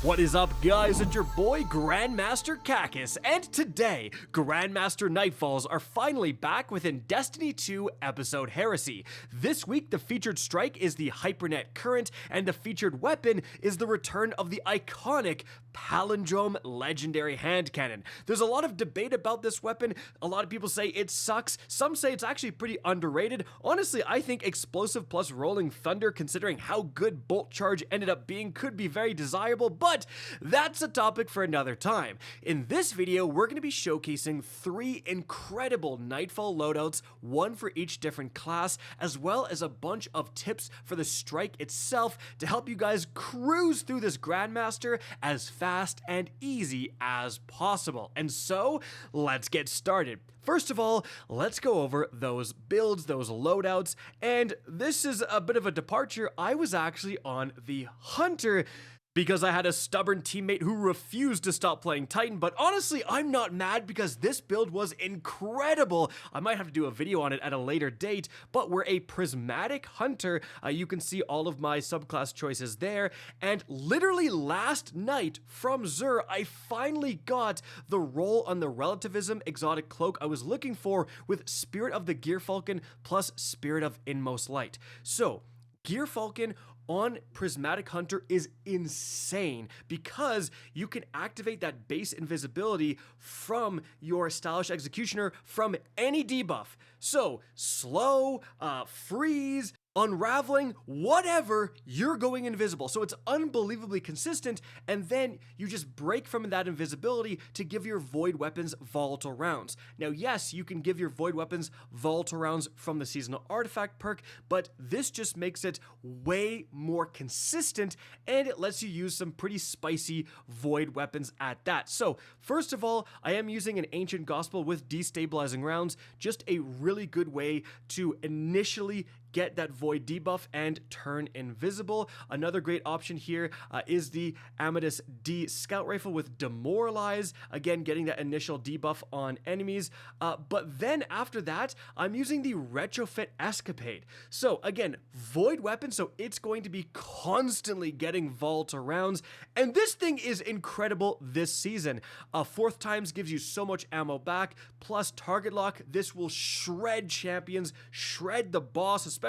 What is up, guys? It's your boy Grandmaster Cacus, and today, Grandmaster Nightfalls are finally back within Destiny 2 episode Heresy. This week, the featured strike is the Hypernet Current, and the featured weapon is the return of the iconic Palindrome Legendary Hand Cannon. There's a lot of debate about this weapon. A lot of people say it sucks. Some say it's actually pretty underrated. Honestly, I think Explosive plus Rolling Thunder, considering how good Bolt Charge ended up being, could be very desirable, but that's a topic for another time. In this video, we're going to be showcasing 3 incredible Nightfall loadouts, one for each different class, as well as a bunch of tips for the strike itself to help you guys cruise through this Grandmaster as fast and easy as possible. And so, let's get started. First of all, let's go over those builds, those loadouts, and this is a bit of a departure. I was actually on the Hunter because I had a stubborn teammate who refused to stop playing Titan, but honestly, I'm not mad because this build was incredible. I might have to do a video on it at a later date, but we're a Prismatic Hunter. You can see all of my subclass choices there, and literally last night from Xur, I finally got the roll on the Relativism exotic cloak I was looking for with Spirit of the Gear Falcon plus Spirit of Inmost Light. So, Gear Falcon on Prismatic Hunter is insane because you can activate that base invisibility from your Stylish Executioner from any debuff. So, slow, freeze, unraveling, whatever, you're going invisible. So it's unbelievably consistent, and then you just break from that invisibility to give your void weapons volatile rounds. Now, yes, you can give your void weapons volatile rounds from the seasonal artifact perk, but this just makes it way more consistent, and it lets you use some pretty spicy void weapons at that. So, first of all, I am using an Ancient Gospel with destabilizing rounds, just a really good way to initially get that void debuff and turn invisible. Another great option here is the Amadeus D Scout Rifle with Demoralize, again getting that initial debuff on enemies, but then after that I'm using the Retrofit Escapade. So again, void weapon, so it's going to be constantly getting volatile rounds, and this thing is incredible this season. 4th times gives you so much ammo back, plus target lock. This will shred champions, shred the boss, especially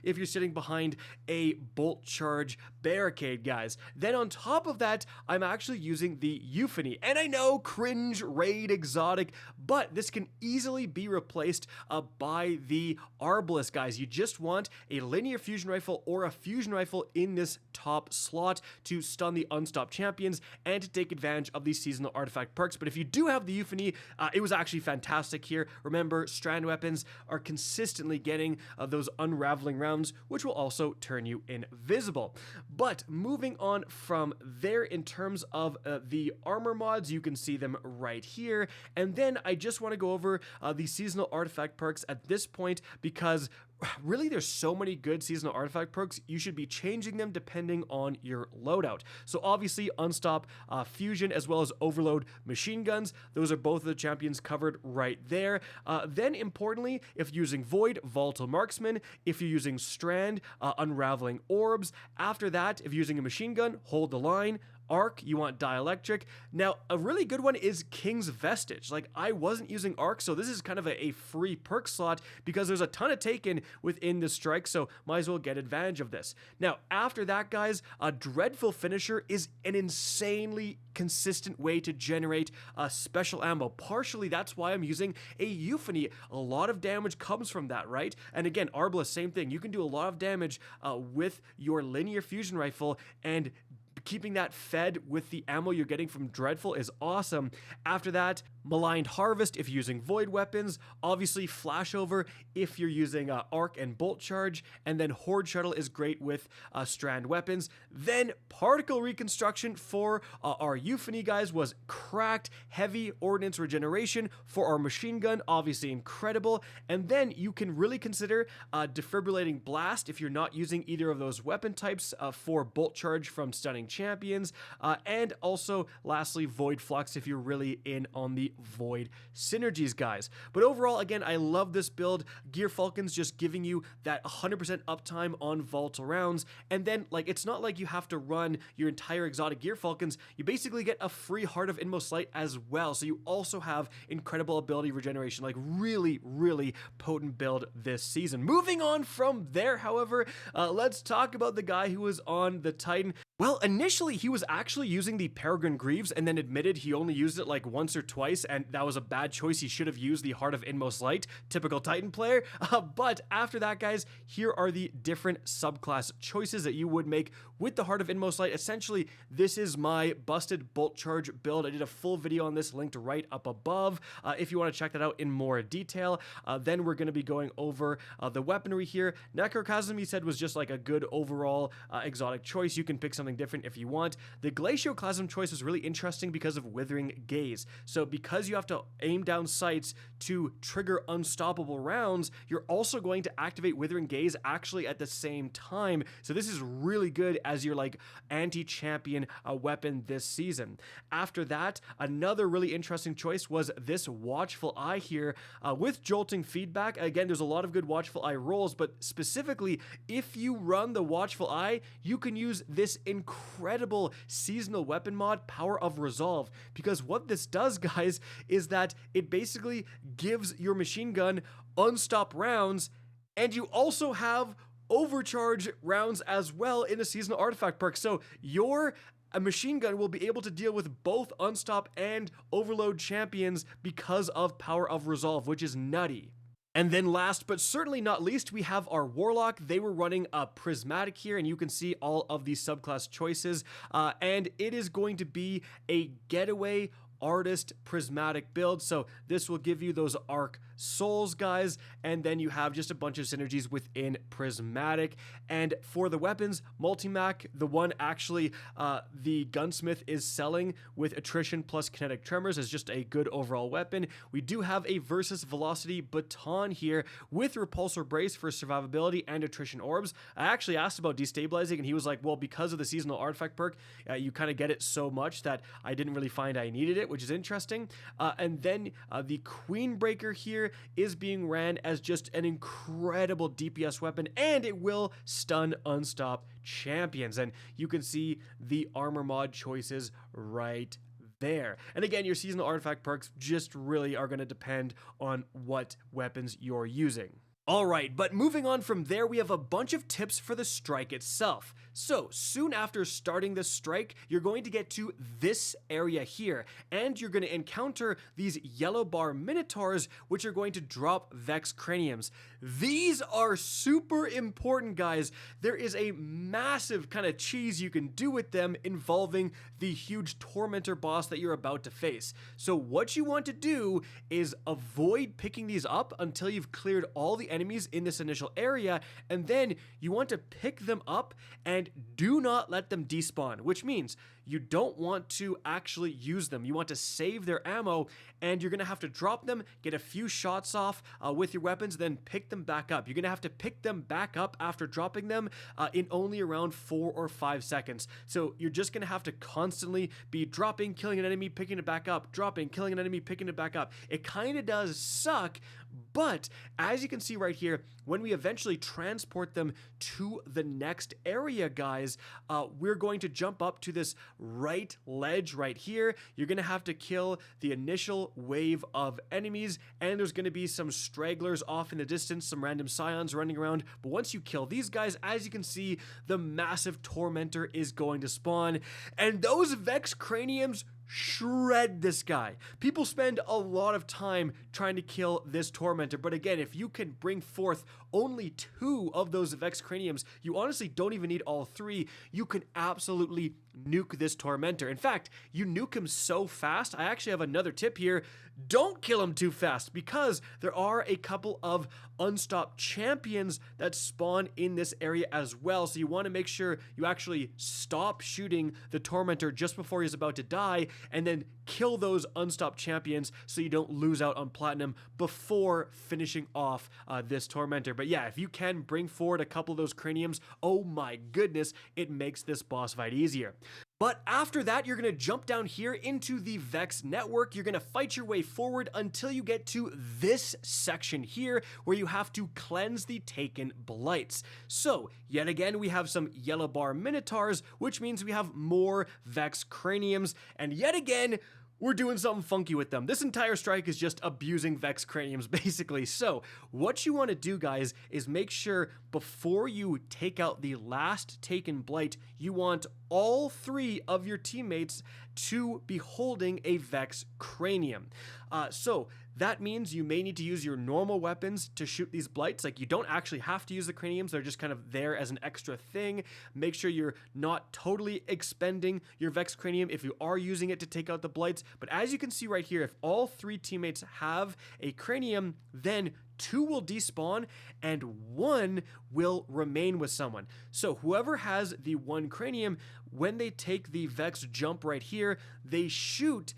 if you're sitting behind a bolt charge barricade, guys. Then on top of that, I'm actually using the Euphony. And I know, cringe, raid, exotic, but this can easily be replaced by the Arbalest, guys. You just want a linear fusion rifle or a fusion rifle in this top slot to stun the unstopped champions and to take advantage of these seasonal artifact perks. But if you do have the Euphony, it was actually fantastic here. Remember, strand weapons are consistently getting those unraveling rounds, which will also turn you invisible. But moving on from there, in terms of the armor mods, you can see them right here. And then I just want to go over the seasonal artifact perks at this point because really, there's so many good seasonal artifact perks, you should be changing them depending on your loadout. So obviously, Unstop Fusion as well as Overload Machine Guns, those are both of the champions covered right there. Then importantly, if using Void, Volatile Marksman, if you're using Strand, Unraveling Orbs. After that, if you're using a machine gun, Hold the Line. Arc, you want Dielectric. Now, a really good one is King's Vestige. Like, I wasn't using Arc, so this is kind of a free perk slot because there's a ton of Taken within the strike, so might as well get advantage of this. Now, after that, guys, a Dreadful Finisher is an insanely consistent way to generate special ammo. Partially, that's why I'm using a Euphony. A lot of damage comes from that, right? And again, Arbalest, same thing. You can do a lot of damage with your linear fusion rifle, and keeping that fed with the ammo you're getting from Dreadful is awesome. After that, Maligned Harvest if you're using void weapons, obviously Flashover if you're using Arc and Bolt Charge, and then Horde Shuttle is great with strand weapons. Then Particle Reconstruction for our Euphony, guys, was cracked. Heavy Ordnance Regeneration for our machine gun, obviously incredible. And then you can really consider Defibrillating Blast if you're not using either of those weapon types for Bolt Charge from stunning champions, and also lastly Void Flux if you're really in on the the Void synergies, guys. But overall, again, I love this build. Gear Falcon's just giving you that 100% uptime on volatile rounds, and then, like, it's not like you have to run your entire exotic Gear Falcons. You basically get a free Heart of Inmost Light as well, so you also have incredible ability regeneration. Like, really, really potent build this season. Moving on from there, however, let's talk about the guy who was on the Titan. Well, initially, he was actually using the Peregrine Greaves and then admitted he only used it like once or twice, and that was a bad choice. He should have used the Heart of Inmost Light, typical Titan player. But after that, guys, here are the different subclass choices that you would make with the Heart of Inmost Light. Essentially, this is my busted Bolt Charge build. I did a full video on this linked right up above if you want to check that out in more detail. Then we're going to be going over the weaponry here. Necrochasm, he said, was just like a good overall exotic choice. You can pick something different if you want. The Glacioclasm choice is really interesting because of Withering Gaze. So because you have to aim down sights to trigger unstoppable rounds, you're also going to activate Withering Gaze actually at the same time. So this is really good as your like anti-champion weapon this season. After that, another really interesting choice was this Watchful Eye here with Jolting Feedback. Again, there's a lot of good Watchful Eye rolls, but specifically if you run the Watchful Eye, you can use this incredible seasonal weapon mod, Power of Resolve, because what this does, guys, is that it basically gives your machine gun unstop rounds, and you also have overcharge rounds as well in a seasonal artifact perk. So your machine gun will be able to deal with both unstop and overload champions because of Power of Resolve, which is nutty. And then last but certainly not least, we have our Warlock. They were running a Prismatic here, and you can see all of these subclass choices. And it is going to be a getaway artist Prismatic build. So this will give you those arc souls, guys, and then you have just a bunch of synergies within Prismatic. And for the weapons, Multimac, the one actually the Gunsmith is selling with attrition plus kinetic tremors as just a good overall weapon. We do have a Versus Velocity Baton here with Repulsor Brace for survivability and attrition orbs. I actually asked about destabilizing, and he was like, well, because of the seasonal artifact perk, you kind of get it so much that I didn't really find I needed it, which is interesting. And then the Queen Breaker here is being ran as just an incredible DPS weapon, and it will stun unstop champions. And you can see the armor mod choices right there. And again, your seasonal artifact perks just really are going to depend on what weapons you're using. Alright, but moving on from there, we have a bunch of tips for the strike itself. So, soon after starting the strike, you're going to get to this area here, and you're going to encounter these yellow bar Minotaurs, which are going to drop Vex Craniums. These are super important, guys. There is a massive kind of cheese you can do with them involving the huge Tormentor boss that you're about to face. So what you want to do is avoid picking these up until you've cleared all the enemies in this initial area, and then you want to pick them up and do not let them despawn, which means you don't want to actually use them. You want to save their ammo, and you're going to have to drop them, get a few shots off with your weapons, then pick them back up. You're going to have to pick them back up after dropping them in only around 4 or 5 seconds. So you're just going to have to constantly be dropping, killing an enemy, picking it back up, dropping, killing an enemy, picking it back up. It kind of does suck, but as you can see right here, when we eventually transport them to the next area, guys, we're going to jump up to this right ledge right here. You're going to have to kill the initial wave of enemies, and there's going to be some stragglers off in the distance, some random scions running around. But once you kill these guys, as you can see, the massive Tormentor is going to spawn, and those Vex Craniums shred this guy. People spend a lot of time trying to kill this Tormentor, but again, if you can bring forth only 2 of those Vex Craniums, you honestly don't even need all 3. You can absolutely nuke this Tormentor. In fact, you nuke him so fast, I actually have another tip here. Don't kill him too fast, because there are a couple of unstopped champions that spawn in this area as well, so you want to make sure you actually stop shooting the Tormentor just before he's about to die, and then kill those unstopped champions so you don't lose out on platinum before finishing off this Tormentor. But yeah, if you can bring forward a couple of those craniums, oh my goodness, it makes this boss fight easier. But after that, you're going to jump down here into the Vex network. You're going to fight your way forward until you get to this section here where you have to cleanse the taken blights. So yet again, we have some yellow bar minotaurs, which means we have more Vex craniums. And yet again, we're doing something funky with them. This entire strike is just abusing Vex craniums, basically. So what you want to do, guys, is make sure before you take out the last taken blight, you want all 3 of your teammates to be holding a Vex cranium. So that means you may need to use your normal weapons to shoot these blights. Like, you don't actually have to use the craniums. They're just kind of there as an extra thing. Make sure you're not totally expending your Vex cranium if you are using it to take out the blights. But as you can see right here, if all 3 teammates have a cranium, then 2 will despawn and 1 will remain with someone. So whoever has the 1 cranium, when they take the Vex jump right here, they shoot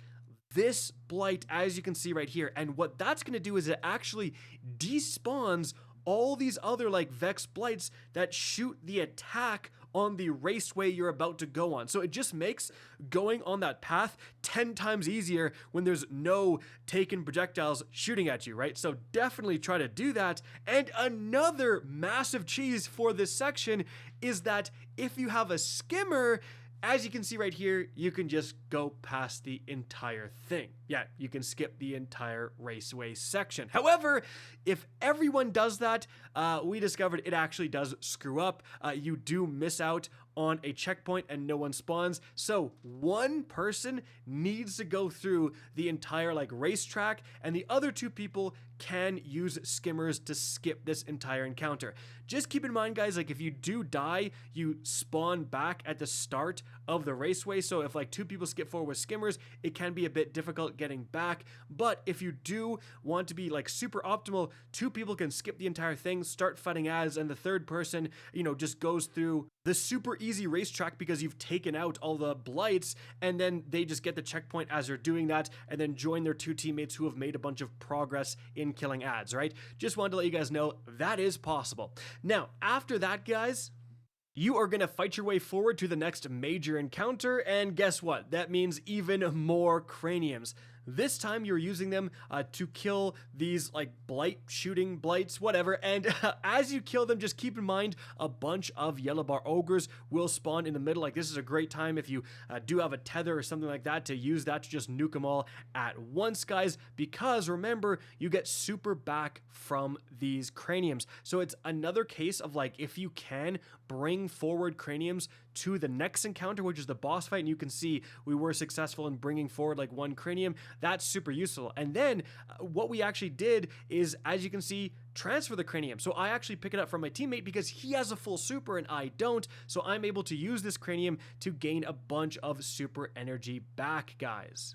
this blight, as you can see right here. And what that's going to do is it actually despawns all these other like Vex blights that shoot the attack on the raceway you're about to go on. So it just makes going on that path 10 times easier when there's no taken projectiles shooting at you, right? So definitely try to do that. And another massive cheese for this section is that if you have a skimmer, as you can see right here, you can just go past the entire thing. Yeah, you can skip the entire raceway section. However, if everyone does that, we discovered it actually does screw up. You do miss out on a checkpoint and no one spawns. So one person needs to go through the entire like racetrack, and the other 2 people can use skimmers to skip this entire encounter. Just keep in mind, guys, like if you do die, you spawn back at the start of the raceway. So if like 2 people skip forward with skimmers, it can be a bit difficult getting back. But if you do want to be like super optimal, 2 people can skip the entire thing, start fighting as, and the 3rd person, you know, just goes through the super easy racetrack because you've taken out all the blights, and then they just get the checkpoint as they're doing that, and then join their 2 teammates who have made a bunch of progress in killing ads, right? Just wanted to let you guys know that is possible. Now, after that, guys, you are going to fight your way forward to the next major encounter, and guess what? That means even more craniums. This time you're using them to kill these like blight shooting blights, whatever. And as you kill them, just keep in mind a bunch of yellow bar ogres will spawn in the middle. Like, this is a great time if you do have a tether or something like that to use that to just nuke them all at once, guys, because remember, you get super back from these craniums. So it's another case of like, if you can bring forward craniums to the next encounter, which is the boss fight, and you can see we were successful in bringing forward like 1 cranium. That's super useful. And then what we actually did is, as you can see, transfer the cranium. So I actually pick it up from my teammate because he has a full super and I don't. So I'm able to use this cranium to gain a bunch of super energy back, guys.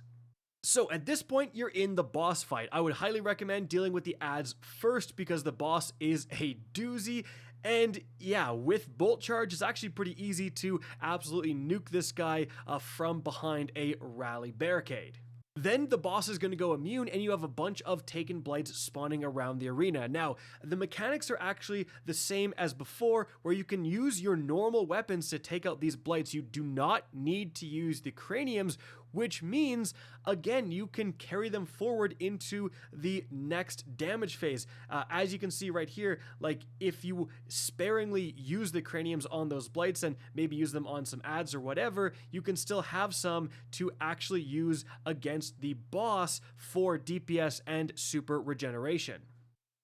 So at this point, you're in the boss fight. I would highly recommend dealing with the ads first because the boss is a doozy. And yeah, with Bolt Charge, it's actually pretty easy to absolutely nuke this guy from behind a rally barricade. Then the boss is going to go immune, and you have a bunch of taken blights spawning around the arena. Now, the mechanics are actually the same as before, where you can use your normal weapons to take out these blights. You do not need to use the craniums, which means, again, you can carry them forward into the next damage phase. As you can see right here, like if you sparingly use the craniums on those blights and maybe use them on some ads or whatever, you can still have some to actually use against the boss for DPS and super regeneration.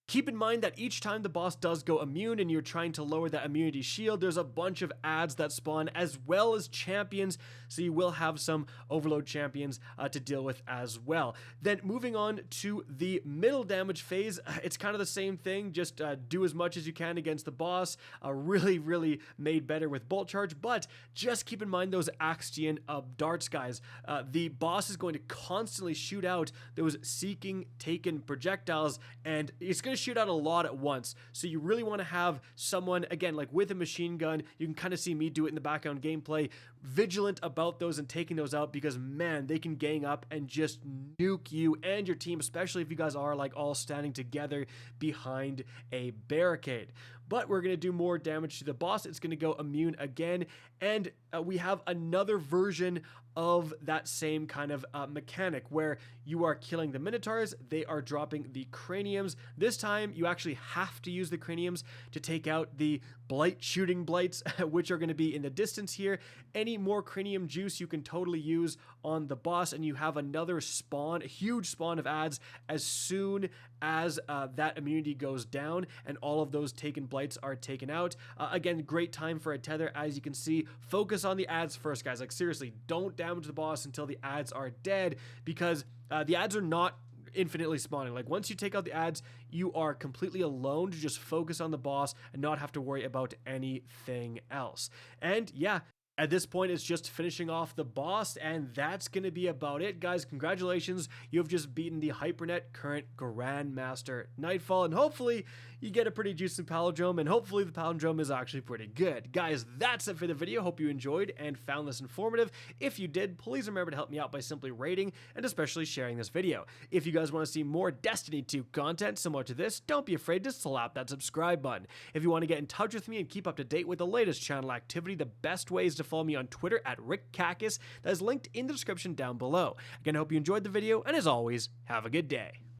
Keep in mind that each time the boss does go immune and you're trying to lower that immunity shield, there's a bunch of ads that spawn as well as champions, so you will have some overload champions to deal with as well. Then moving on to the middle damage phase, it's kind of the same thing, just do as much as you can against the boss, really made better with Bolt Charge, but just keep in mind those Axion darts, guys. The boss is going to constantly shoot out those seeking taken projectiles, and it's going to shoot out a lot at once. So you really want to have someone, again, like with a machine gun, you can kind of see me do it in the background gameplay, vigilant about those and taking those out, because man, they can gang up and just nuke you and your team, especially if you guys are like all standing together behind a barricade. But we're going to do more damage to the boss. It's going to go immune again. And we have another version of that same kind of mechanic where you are killing the Minotaurs, they are dropping the craniums. This time you actually have to use the craniums to take out the blight shooting blights, which are going to be in the distance here. Any more cranium juice you can totally use on the boss, and you have another spawn, a huge spawn of adds as soon as that immunity goes down and all of those taken blights are taken out. Again, great time for a tether. As you can see, focus on the adds first, guys. Like, seriously, don't damage the boss until the adds are dead, because the adds are not infinitely spawning. Like, once you take out the adds, you are completely alone to just focus on the boss and not have to worry about anything else. And yeah, at this point, it's just finishing off the boss, and that's going to be about it, guys. Congratulations, you have just beaten the Hypernet Current Grandmaster Nightfall, and hopefully you get a pretty juicy palindrome, and hopefully the palindrome is actually pretty good. Guys, that's it for the video. Hope you enjoyed and found this informative. If you did, please remember to help me out by simply rating and especially sharing this video. If you guys want to see more Destiny 2 content similar to this, don't be afraid to slap that subscribe button. If you want to get in touch with me and keep up to date with the latest channel activity, the best way is to follow me on Twitter at RickCacus. That is linked in the description down below. Again, I hope you enjoyed the video, and as always, have a good day.